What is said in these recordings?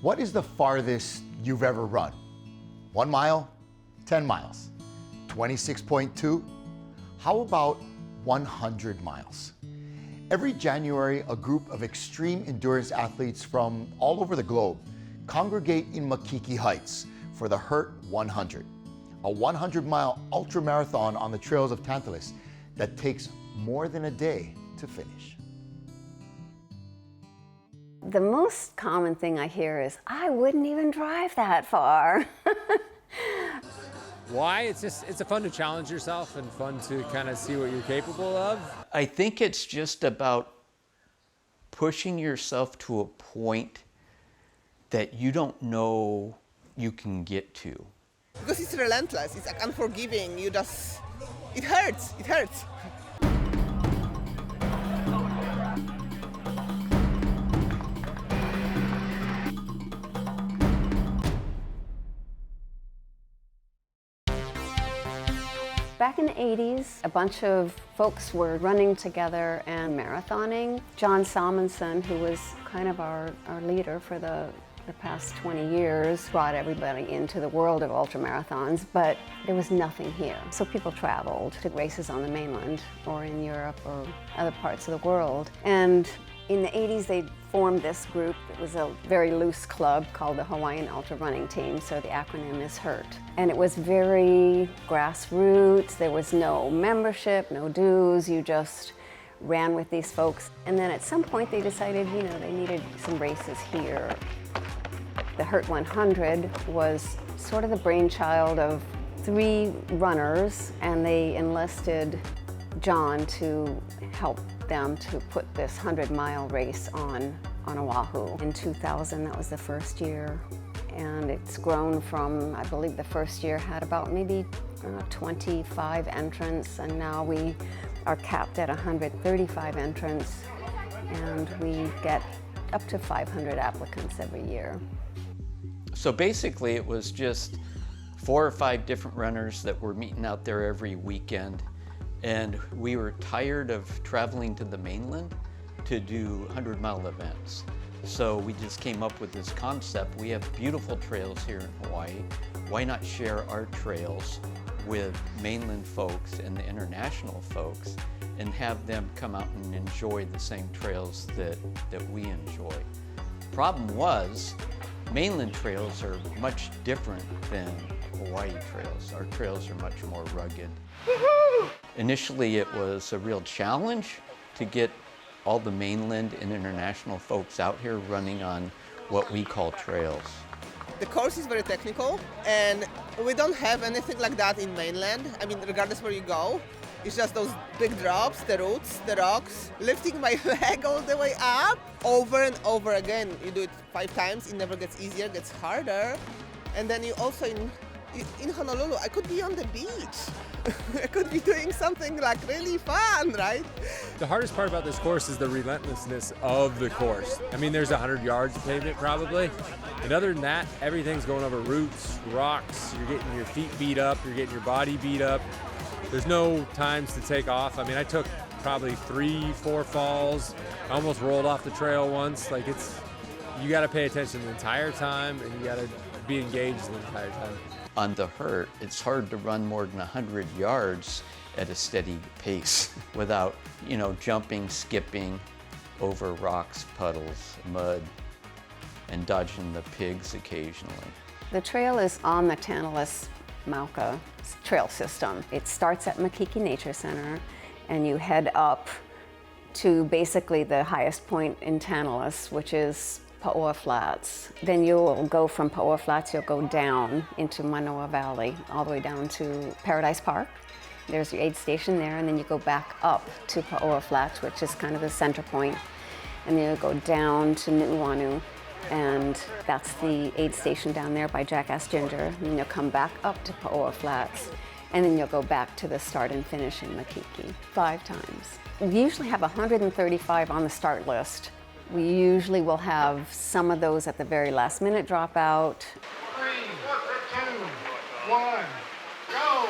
What is the farthest you've ever run? 1 mile? 10 miles? 26.2? How about 100 miles? Every January, a group of extreme endurance athletes from all over the globe congregate in Makiki Heights for the Hurt 100, a 100-mile ultramarathon on the trails of Tantalus that takes more than a day to finish. The most common thing I hear is, I wouldn't even drive that far. Why? It's fun to challenge yourself and fun to kind of see what you're capable of. I think it's just about pushing yourself to a point that you don't know you can get to. Because it's relentless, it's like unforgiving, it hurts. Back in the 80s, a bunch of folks were running together and marathoning. John Salmonson, who was kind of our leader for the past 20 years, brought everybody into the world of ultramarathons, but there was nothing here. So people traveled to races on the mainland or in Europe or other parts of the world. And in the 80s, they formed this group. It was a very loose club called the Hawaiian Ultra Running Team, so the acronym is HURT. And it was very grassroots. There was no membership, no dues. You just ran with these folks. And then at some point they decided, they needed some races here. The HURT 100 was sort of the brainchild of 3 runners, and they enlisted John to help them to put this 100-mile race on Oahu. In 2000, that was the first year, and it's grown from, I believe the first year had about maybe 25 entrants, and now we are capped at 135 entrants, and we get up to 500 applicants every year. So basically it was just 4 or 5 different runners that were meeting out there every weekend. And we were tired of traveling to the mainland to do 100-mile events. So we just came up with this concept. We have beautiful trails here in Hawaii. Why not share our trails with mainland folks and the international folks and have them come out and enjoy the same trails that we enjoy? Problem was, mainland trails are much different than Hawaii trails. Our trails are much more rugged. Woo-hoo! Initially, it was a real challenge to get all the mainland and international folks out here running on what we call trails. The course is very technical, and we don't have anything like that in mainland. I mean, regardless where you go, it's just those big drops, the roots, the rocks, lifting my leg all the way up over and over again. You do it 5 times, it never gets easier, it gets harder. And then you also, in Honolulu, I could be on the beach. I could be doing something like really fun, right? The hardest part about this course is the relentlessness of the course. I mean, there's 100 yards of pavement probably. And other than that, everything's going over roots, rocks, you're getting your feet beat up, you're getting your body beat up. There's no times to take off. I mean, I took probably 3-4 falls. I almost rolled off the trail once. You gotta pay attention the entire time, and you gotta be engaged the entire time. On the HURT, it's hard to run more than 100 yards at a steady pace without, jumping, skipping over rocks, puddles, mud, and dodging the pigs occasionally. The trail is on the Tantalus Mauka trail system. It starts at Makiki Nature Center, and you head up to basically the highest point in Tantalus, which is Paoa Flats. Then you'll go from Paoa Flats, you'll go down into Manoa Valley, all the way down to Paradise Park. There's your aid station there, and then you go back up to Paoa Flats, which is kind of the center point. And then you'll go down to Nu'uanu, and that's the aid station down there by Jackass Ginger. And then you'll come back up to Paoa Flats, and then you'll go back to the start and finish in Makiki 5 times. We usually have 135 on the start list. We usually will have some of those at the very last minute drop out. 3, 2, 1, go!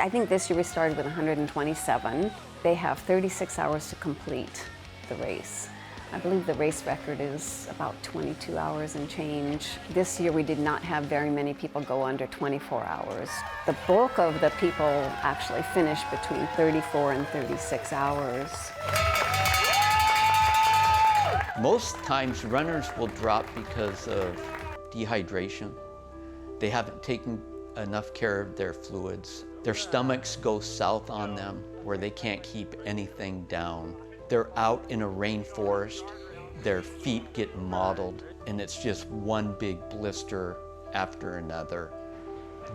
I think this year we started with 127. They have 36 hours to complete the race. I believe the race record is about 22 hours and change. This year we did not have very many people go under 24 hours. The bulk of the people actually finished between 34 and 36 hours. Most times runners will drop because of dehydration. They haven't taken enough care of their fluids. Their stomachs go south on them where they can't keep anything down. They're out in a rainforest, their feet get mottled, and it's just one big blister after another.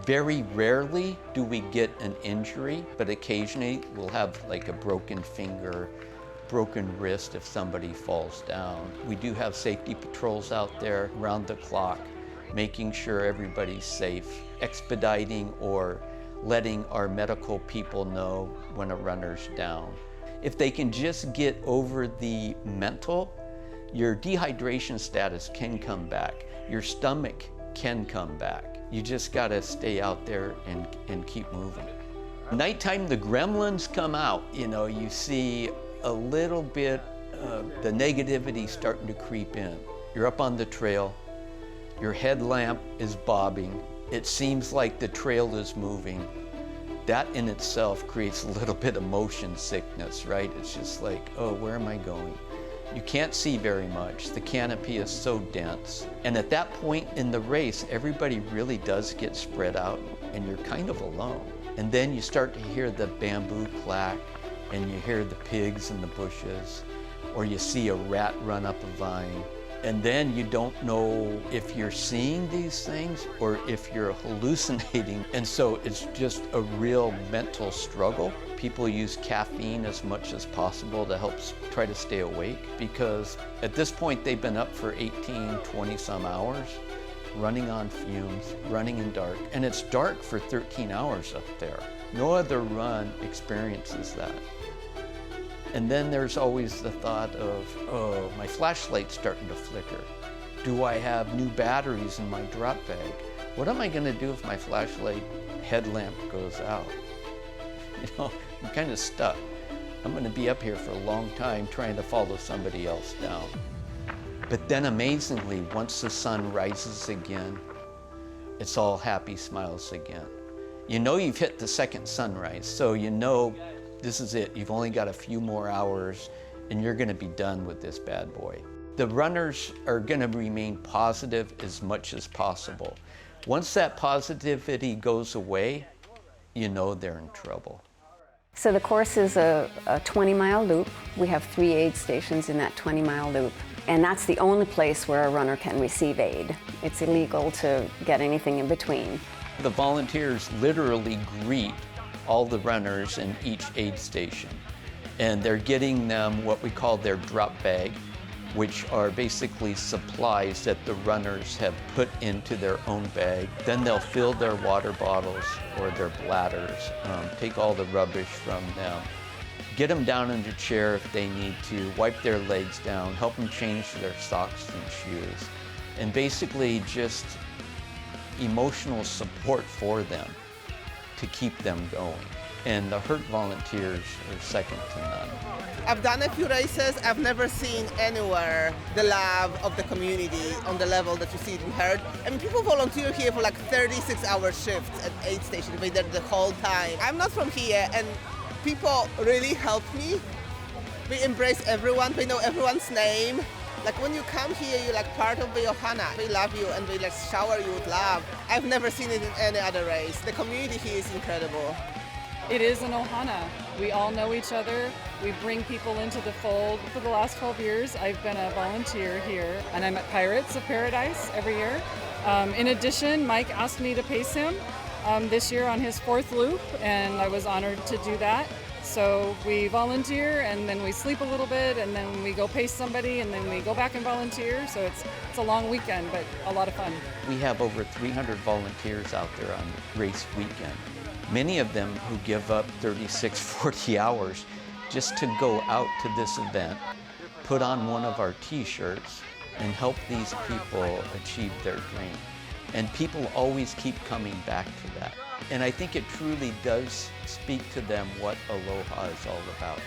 Very rarely do we get an injury, but occasionally we'll have like a broken finger, broken wrist if somebody falls down. We do have safety patrols out there around the clock, making sure everybody's safe, expediting or letting our medical people know when a runner's down. If they can just get over the mental, your dehydration status can come back. Your stomach can come back. You just gotta stay out there and keep moving. Nighttime, the gremlins come out. You know, you see a little bit of the negativity starting to creep in. You're up on the trail, your headlamp is bobbing. It seems like the trail is moving. That in itself creates a little bit of motion sickness, right? It's just like, oh, where am I going? You can't see very much. The canopy is so dense. And at that point in the race, everybody really does get spread out and you're kind of alone. And then you start to hear the bamboo clack and you hear the pigs in the bushes, or you see a rat run up a vine. And then you don't know if you're seeing these things or if you're hallucinating. And so it's just a real mental struggle. People use caffeine as much as possible to help try to stay awake, because at this point they've been up for 18, 20 some hours, running on fumes, running in dark. And it's dark for 13 hours up there. No other run experiences that. And then there's always the thought of, oh, my flashlight's starting to flicker. Do I have new batteries in my drop bag? What am I gonna do if my flashlight headlamp goes out? You know, I'm kind of stuck. I'm gonna be up here for a long time trying to follow somebody else down. But then amazingly, once the sun rises again, it's all happy smiles again. You know you've hit the second sunrise, so you know this is it. You've only got a few more hours and you're gonna be done with this bad boy. The runners are gonna remain positive as much as possible. Once that positivity goes away, you know they're in trouble. So the course is a 20-mile loop. We have 3 aid stations in that 20-mile loop. And that's the only place where a runner can receive aid. It's illegal to get anything in between. The volunteers literally greet all the runners in each aid station. And they're getting them what we call their drop bag, which are basically supplies that the runners have put into their own bag. Then they'll fill their water bottles or their bladders, take all the rubbish from them, get them down in a chair if they need to, wipe their legs down, help them change their socks and shoes, and basically just emotional support for them to keep them going. And the hurt volunteers are second to none. I've done a few races. I've never seen anywhere the love of the community on the level that you see it in Herd. I mean, people volunteer here for like 36-hour shifts at aid stations. They're there the whole time. I'm not from here, and people really help me. They embrace everyone. They know everyone's name. Like when you come here, you're like part of the Ohana. They love you and they like shower you with love. I've never seen it in any other race. The community here is incredible. It is an Ohana. We all know each other. We bring people into the fold. For the last 12 years, I've been a volunteer here, and I'm at Pirates of Paradise every year. In addition, Mike asked me to pace him this year on his 4th loop, and I was honored to do that. So we volunteer, and then we sleep a little bit, and then we go pace somebody, and then we go back and volunteer. So it's a long weekend, but a lot of fun. We have over 300 volunteers out there on race weekend. Many of them who give up 36, 40 hours just to go out to this event, put on one of our t-shirts, and help these people achieve their dream. And people always keep coming back to that. And I think it truly does speak to them what Aloha is all about.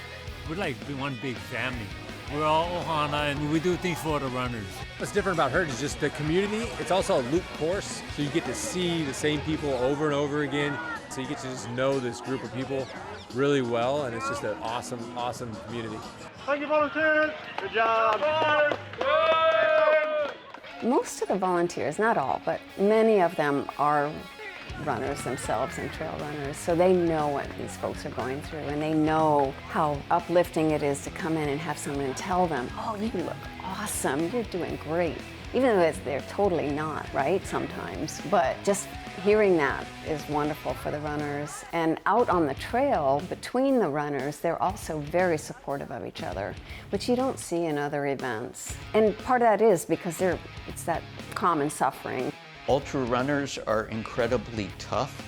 We're like one big family. We're all Ohana, and we do things for the runners. What's different about Hurt is just the community. It's also a loop course, so you get to see the same people over and over again. So you get to just know this group of people really well, and it's just an awesome, awesome community. Thank you, volunteers. Good job. Most of the volunteers, not all, but many of them are runners themselves and trail runners, so they know what these folks are going through, and they know how uplifting it is to come in and have someone tell them, oh, you look awesome, you're doing great. Even though they're totally not, right, sometimes. But just hearing that is wonderful for the runners. And out on the trail, between the runners, they're also very supportive of each other, which you don't see in other events. And part of that is because it's that common suffering. Ultra runners are incredibly tough,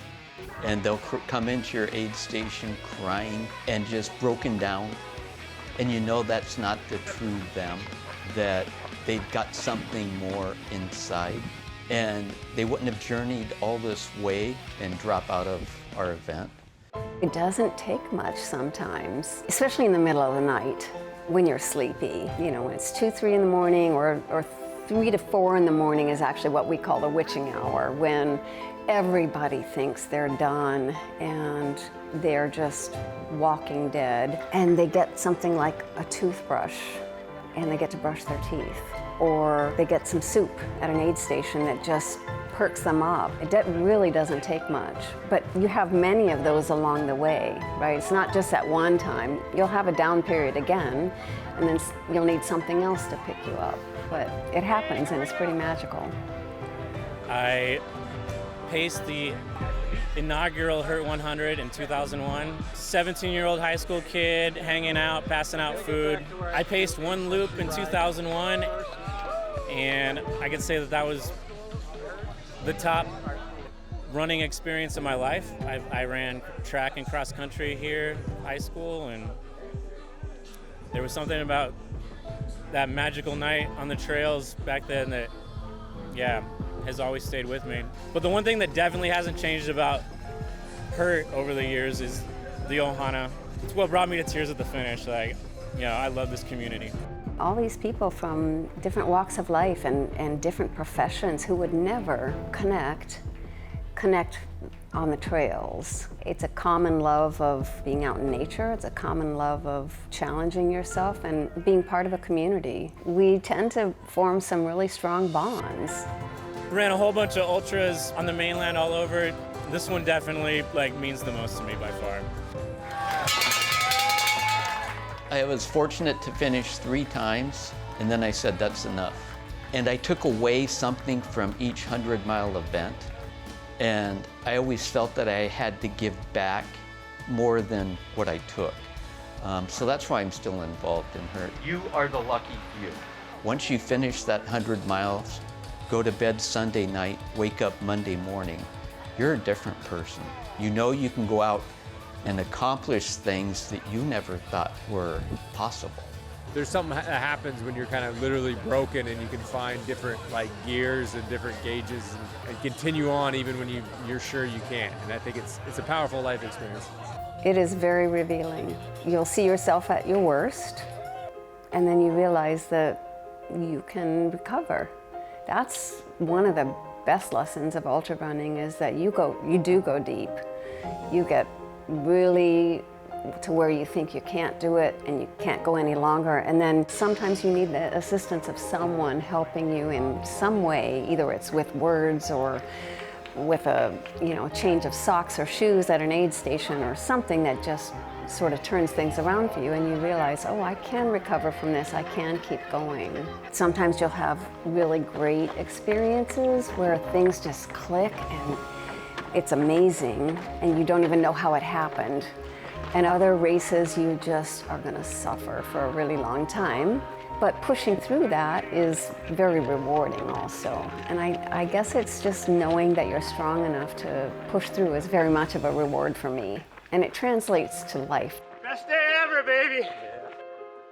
and they'll come into your aid station crying and just broken down. And you know that's not the true them, that they've got something more inside. And they wouldn't have journeyed all this way and drop out of our event. It doesn't take much sometimes, especially in the middle of the night when you're sleepy. You know, when it's 2, 3 in the morning or 3 to 4 in the morning is actually what we call the witching hour, when everybody thinks they're done and they're just walking dead, and they get something like a toothbrush and they get to brush their teeth, or they get some soup at an aid station that just perks them up. It really doesn't take much, but you have many of those along the way, right? It's not just at one time. You'll have a down period again, and then you'll need something else to pick you up. But it happens, and it's pretty magical. I paced the inaugural Hurt 100 in 2001. 17-year-old high school kid hanging out, passing out food. I paced one loop in 2001, and I can say that was the top running experience of my life. I ran track and cross country here, high school, and there was something about that magical night on the trails back then that, has always stayed with me. But the one thing that definitely hasn't changed about Hurt over the years is the Ohana. It's what brought me to tears at the finish. I love this community. All these people from different walks of life and different professions who would never connect on the trails. It's a common love of being out in nature. It's a common love of challenging yourself and being part of a community. We tend to form some really strong bonds. Ran a whole bunch of ultras on the mainland all over. This one definitely means the most to me by far. I was fortunate to finish 3 times, and then I said that's enough. And I took away something from each 100-mile event, and I always felt that I had to give back more than what I took. So that's why I'm still involved in Hurt. You are the lucky few. Once you finish that 100 miles, go to bed Sunday night, wake up Monday morning, you're a different person. You know you can go out and accomplish things that you never thought were possible. There's something that happens when you're kind of literally broken, and you can find different gears and different gauges and continue on even when you're sure you can't. And I think it's a powerful life experience. It is very revealing. You'll see yourself at your worst, and then you realize that you can recover. That's one of the best lessons of ultra running, is that you do go deep. You get really to where you think you can't do it and you can't go any longer, and then sometimes you need the assistance of someone helping you in some way. Either it's with words or with a change of socks or shoes at an aid station, or something that just sort of turns things around for you, and you realize, oh, I can recover from this, I can keep going. Sometimes you'll have really great experiences where things just click and it's amazing and you don't even know how it happened. And other races you just are going to suffer for a really long time. But pushing through that is very rewarding also. And I guess it's just knowing that you're strong enough to push through is very much of a reward for me. And it translates to life. Best day ever, baby.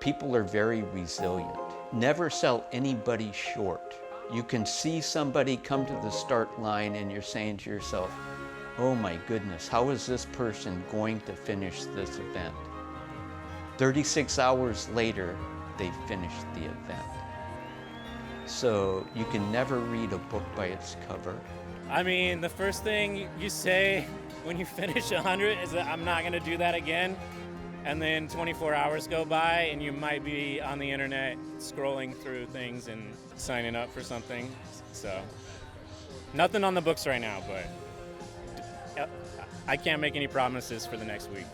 People are very resilient. Never sell anybody short. You can see somebody come to the start line and you're saying to yourself, oh my goodness, how is this person going to finish this event? 36 hours later, they finished the event. So you can never read a book by its cover. I mean, the first thing you say when you finish 100 is that I'm not going to do that again. And then 24 hours go by and you might be on the internet scrolling through things and signing up for something. So nothing on the books right now, but I can't make any promises for the next week.